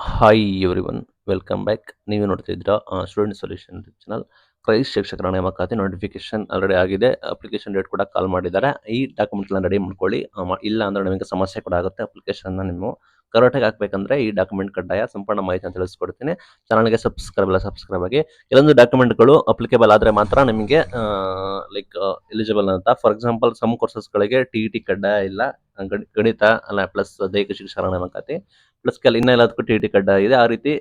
Hi everyone, welcome back. ನೀವು ನೋಡ್ತಿದ್ದೀರಾ student solution channel. Christ ಶಿಕ್ಷಕರ ನೇಮಕಾತಿ ನೋಟಿಫಿಕೇಶನ್ ಆಲ್ರೆಡಿ ಆಗಿದೆ. ಅಪ್ಲಿಕೇಶನ್ ಡೇಟ್ ಕೂಡ ಕಾಲ್ ಮಾಡಿದ್ದಾರೆ. ಈ ಡಾಕ್ಯುಮೆಂಟ್ನ ರೆಡಿ ಮಾಡ್ಕೊಳ್ಳಿ. ಇಲ್ಲ ಅಂದ್ರೆ ನಿಮಗೆ ಸಮಸ್ಯೆ ಕೂಡ ಆಗುತ್ತೆ. ಅಪ್ಲಿಕೇಶನ್ನ ನೀವು ಕರೆಕ್ಟಾಗಿ ಹಾಕಬೇಕಂದ್ರೆ ಈ ಡಾಕ್ಯುಮೆಂಟ್ ಕಡ್ಡಾಯ. ಸಂಪೂರ್ಣ ಮಾಹಿತಿಯನ್ನು ತಿಳಿಸ್ಕೊಡ್ತೀನಿ. ಚಾನಲ್ಗೆ ಸಬ್ಸ್ಕ್ರೈಬ್ ಆಗಿ. ಕೆಲವೊಂದು ಡಾಕ್ಯುಮೆಂಟ್ಗಳು ಅಪ್ಲಿಕೇಬಲ್ ಆದರೆ ಮಾತ್ರ ನಿಮಗೆ ಎಲಿಜಿಬಲ್ ಅಂತ. ಫಾರ್ ಎಕ್ಸಾಂಪಲ್, ಸಮ್ ಕೋರ್ಸಸ್ಗಳಿಗೆ ಟಿ ಕಡ್ಡಾಯ ಇಲ್ಲ. ಗಣಿತ ಅಲ್ಲ ಪ್ಲಸ್ ದೈಹಿಕ ಶಿಕ್ಷಣ ನೇಮಕಾತಿ ಪ್ಲಸ್ ಇನ್ನ ಎಲ್ಲದಕ್ಕೂ ಟಿ ಕಡ್ಡಾಯ ಇದೆ. ಆ ರೀತಿ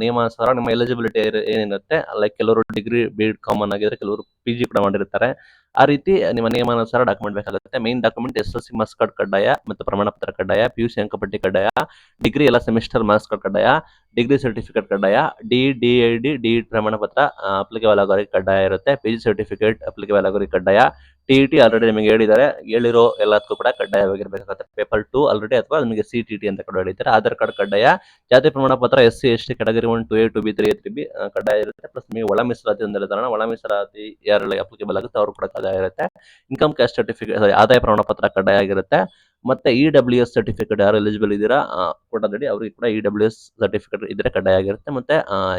ನಿಯಮಾನುಸಾರ ನಿಮ್ಮ ಎಲಿಜಿಬಿಲಿಟಿ ಏನಿರುತ್ತೆ, ಲೈಕ್ ಕೆಲವರು ಡಿಗ್ರಿ ಬಿ.ಎಡ್ ಕಾಮನ್ ಆಗಿದ್ರೆ, ಕೆಲವರು PG ಕೂಡ ಮಾಡಿರ್ತಾರೆ. ಆ ರೀತಿ ನಿಮ್ಮ ನಿಯಮಾನುಸಾರ ಡಾಕ್ಯುಮೆಂಟ್ ಬೇಕಾಗುತ್ತೆ. Main document SSLC marks card ಕಡ್ಡಾಯ ಮತ್ತು ಪ್ರಮಾಣ ಪತ್ರ ಕಡ್ಡಾಯ, PUC ಅಂಕಪಟ್ಟಿ ಕಡ್ಡಾಯ, ಡಿಗ್ರಿ ಎಲ್ಲ ಸೆಮಿಸ್ಟರ್ ಮಾರ್ಕ್ಸ್ ಕಾರ್ಡ್ ಕಡ್ಡಾಯ, ಡಿಗ್ರಿ ಸರ್ಟಿಫಿಕೇಟ್ ಕಡ್ಡಾಯ, DED ಪ್ರಮಾಣ ಪತ್ರ ಅಪ್ಲಿಕೇಬಲ್ ಆಗೋರಿಗೆ ಕಡ್ಡಾಯ ಇರುತ್ತೆ. PG ಸರ್ಟಿಫಿಕೇಟ್ ಅಪ್ಲಿಕೇಬಲ್ ಆಗೋರಿಗೆ ಕಡ್ಡಾಯ. TET ಆಲ್ರೆಡಿ ನಿಮಗೆ ಹೇಳಿರೋ ಎಲ್ಲದಕ್ಕೂ ಕೂಡ ಕಡ್ಡಾಯವಾಗಿರ್ಬೇಕಾಗುತ್ತೆ. ಪೇಪರ್ 2 ಆಲ್ರೆಡಿ, ಅಥವಾ ನಿಮಗೆ CTT ಅಂತ ಕೂಡ ಹೇಳಿದ್ದಾರೆ. ಆಧಾರ್ ಕಾರ್ಡ್ ಕಡ್ಡಾಯ. ಜಾತಿ ಪ್ರಮಾಣ ಪತ್ರ SC ST category 1 2A 2B 3A 3B ಕಡ್ಡಾಯ ಇರುತ್ತೆ. ಪ್ಲಸ್ ನಿಮಗೆ ಒಳ ಮೀಸಲಾತಿ ಹೊಂದಿರೋ ಒಳ ಮೀಸಲಾತಿ ಯಾರೆಲ್ಲ ಅಪ್ಲಿಕೇಬಲ್ ಆಗುತ್ತೆ ಅವರು ಕೂಡ ಕಡ್ಡಾಯ ಇರುತ್ತೆ. ಇನ್ಕಮ್ ಕ್ಯಾಸ್ಟ್ ಸರ್ಟಿಫಿಕೇಟ್, ಆದಾಯ ಪ್ರಮಾಣ ಪತ್ರ ಕಡ್ಡಾಯ ಆಗಿರುತ್ತೆ. ಮತ್ತೆ EWS ಸರ್ಟಿಫಿಕೇಟ್ ಯಾರು ಎಲಿಜಿಬಲ್ ಇದ್ದೀರಾ ಕೊಡೋದಡಿ ಅವರಿಗೆ ಕೂಡ EWS ಸರ್ಟಿಫಿಕೇಟ್ ಇದ್ರೆ ಕಡ್ಡಾಯ ಆಗಿರುತ್ತೆ. ಮತ್ತೆ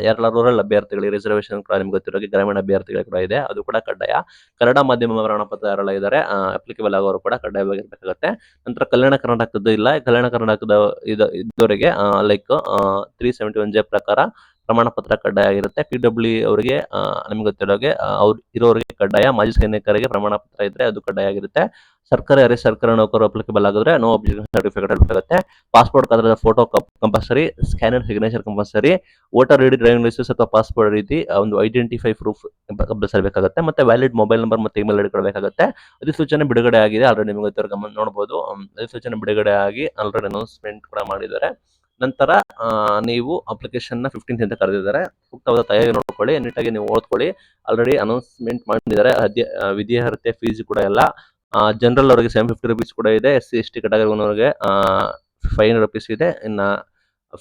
ಯಾರೆಲ್ಲ ರೂರಲ್ ಅಭ್ಯರ್ಥಿಗಳಿಗೆ ರಿಸರ್ವೇಶನ್ ಕೂಡ ನಿಮ್ಗೆ ಗೊತ್ತಿರೋ ಗ್ರಾಮೀಣ ಅಭ್ಯರ್ಥಿಗಳಿಗೆ ಕೂಡ ಇದೆ, ಅದು ಕೂಡ ಕಡ್ಡಾಯ. ಕನ್ನಡ ಮಾಧ್ಯಮ ಪ್ರಮಾಣ ಪತ್ರ ಯಾರೆಲ್ಲ ಇದ್ದಾರೆ ಅಪ್ಲಿಕೇಬಲ್ ಆಗೋರು ಕೂಡ ಕಡ್ಡಾಯವಾಗಿರ್ಬೇಕಾಗುತ್ತೆ. ನಂತರ ಕಲ್ಯಾಣ ಕರ್ನಾಟಕದ್ದು ಇಲ್ಲ. ಕಲ್ಯಾಣ ಕರ್ನಾಟಕದ ಇದ್ದವರಿಗೆ 371J ಪ್ರಕಾರ ಪ್ರಮಾಣ ಪತ್ರ ಕಡ್ಡಾಯ ಆಗಿರುತ್ತೆ. PW ಅವರಿಗೆ ನಿಮ್ಗೆ ಗೊತ್ತಿರೋಗೆ ಅವ್ರು ಇರೋರಿಗೆ ಕಡ್ಡಾಯ. ಮಾಜಿ ಸೈನಿಕರಿಗೆ ಪ್ರಮಾಣ ಪತ್ರ ಇದ್ರೆ ಅದು ಕಡ್ಡಾಯ ಆಗಿರುತ್ತೆ. ಸರ್ಕಾರಿ ಅರೆ ಸರ್ಕಾರಿ ನೌಕರರು ಅಪ್ಲಿಕೇಬಲ್ ಆಗಿದ್ರೆ ನೋ ಅಬ್ಜೆಕ್ಷನ್ ಸರ್ಟಿಫಿಕೇಟ್ ಇರಬೇಕಾಗುತ್ತೆ. ಪಾಸ್ಪೋರ್ಟ್ ಅದರ photo compulsory, scanner signature compulsory, voter ID, driving licence ಅಥವಾ ಪಾಸ್ಪೋರ್ಟ್ ರೀತಿ ಒಂದು ಐಡೆಂಟಿಫೈ ಪ್ರೂಫ್ ಕಂಪಲ್ಸರಿ. ಮತ್ತೆ ವ್ಯಾಲಿಡ್ ಮೊಬೈಲ್ ನಂಬರ್ ಮತ್ತು ಇಮೇಲ್ ಐಡಿ ಕೊಡಬೇಕಾಗುತ್ತೆ. ಅಧಿಸೂಚನೆ ಬಿಡುಗಡೆ ಆಗಿದೆ, ಆಲ್ರೆಡಿ ನಿಮಗೆ ಗೊತ್ತಿರೋ ನೋಡಬಹುದು. ಅಧಿಸೂಚನೆ ಬಿಡುಗಡೆ ಆಗಿ ಆಲ್ರೆಡಿ ಅನೌನ್ಸ್ಮೆಂಟ್ ಕೂಡ ಮಾಡಿದ್ದಾರೆ. ನಂತರ ನೀವು ಅಪ್ಲಿಕೇಶನ್ 15th ಅಂತ ಕರೆದಿದ್ದಾರೆ. ಸೂಕ್ತವಾದ ತಯಾರಿ ನೋಡ್ಕೊಳ್ಳಿ, ನೀಟಾಗಿ ನೀವು ಓದ್ಕೊಳ್ಳಿ. ಆಲ್ರೆಡಿ ಅನೌನ್ಸ್ಮೆಂಟ್ ಮಾಡಿದ್ದಾರೆ. ವಿದ್ಯಾರ್ಹತೆ ಫೀಸ್ ಕೂಡ ಎಲ್ಲ ಜನರಲ್ ಅವರಿಗೆ 750 rupees ಕೂಡ ಇದೆ. SC ST ಕ್ಯಾಟಗರಿ ಅವರಿಗೆ 500 rupees ಇದೆ. ಇನ್ನ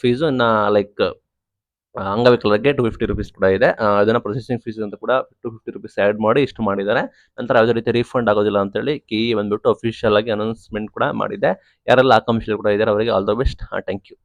ಫೀಸು ಅಂಗವಿಕಲರಿಗೆ 250 rupees ಕೂಡ ಇದೆ. ಅದನ್ನ ಪ್ರೊಸೆಸಿಂಗ್ ಫೀಸ್ ಅಂತ ಕೂಡ 250 rupees ಆ್ಯಡ್ ಮಾಡಿ ಇಷ್ಟು ಮಾಡಿದ್ದಾರೆ. ನಂತರ ಯಾವುದೇ ರೀತಿ ರೀಫಂಡ್ ಆಗೋದಿಲ್ಲ ಅಂತೇಳಿ KE ಬಂದ್ಬಿಟ್ಟು ಅಫಿಷಿಯಲ್ ಆಗಿ ಅನೌನ್ಸ್ಮೆಂಟ್ ಕೂಡ ಮಾಡಿದೆ. ಯಾರೆಲ್ಲ ಆಕಾಂಕ್ಷಿಗಳು ಕೂಡ ಇದ್ದಾರೆ ಅವರಿಗೆ all the best. Thank you.